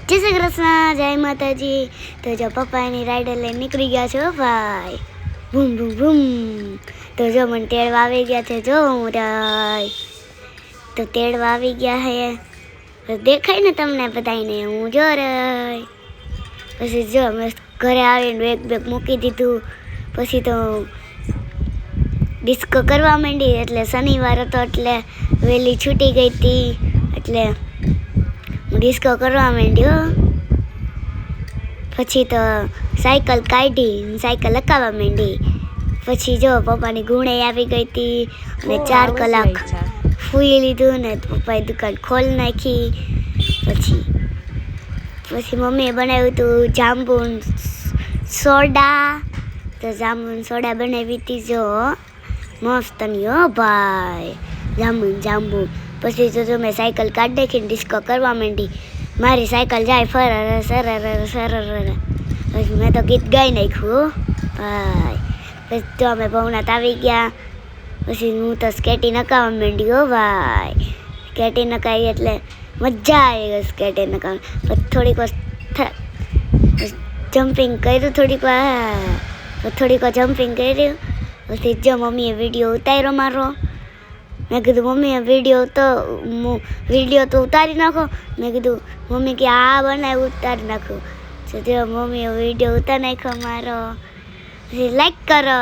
જય શ્રી કૃષ્ણ, જય માતાજી. તો જો પપ્પાની રાઈડર લઈને નીકળી ગયા છો ભાઈ. બૂમ બૂમ બૂમ. તો જો મને તેડવા આવી ગયા છે. જો હું રાય તો તેડવા આવી ગયા હે. તો દેખાય ને તમને બધાને હું જો રાય. પછી જો મેં ઘરે આવીને બેગ મૂકી દીધું. પછી તો ડિસ્કો કરવા માંડી. એટલે શનિવાર હતો એટલે વહેલી છૂટી ગઈ હતી. એટલે ડિસ્કો કરવા માંડ્યો. પછી તો સાયકલ કાઢી, સાયકલ લગાવવા માંડી. પછી જો પપ્પાની ગુણે આવી ગઈ હતી અને 4 કલાક ફૂઈ લીધું ને પપ્પાએ દુકાન ખોલી નાખી. પછી મમ્મીએ બનાવ્યું હતું જાંબુન સોડા. તો જાંબુન સોડા બનાવી હતી જો મસ્ત ની હો ભાઈ, જાંબુ. પછી તો મેં સાયકલ કાઢી નાખીને ડિસ્કો કરવા માંડી. મારી સાયકલ જાય ફરર સરર. પછી મેં તો ગીત ગાઈ નાખ્યું ભાઈ. પછી તો અમે ભવનાથ આવી ગયા. પછી હું તો સ્કેટી નકાવા માંડી હો ભાઈ. સ્કેટી નકાવી એટલે મજા આવી ગઈ સ્કેટી નકાવી. પછી થોડીક વાર જમ્પિંગ કર્યું, થોડીક વાર જમ્પિંગ કર્યું. પછી જો મમ્મીએ વિડીયો ઉતાર્યો મારો. મેં કીધું મમ્મી વિડીયો તો ઉતારી નાખો. મેં કીધું મમ્મી કે આ બનાવી ઉતારી નાખું. તો જો મમ્મીએ વિડીયો ઉતારી નાખ્યો મારો. પછી લાઈક કરો.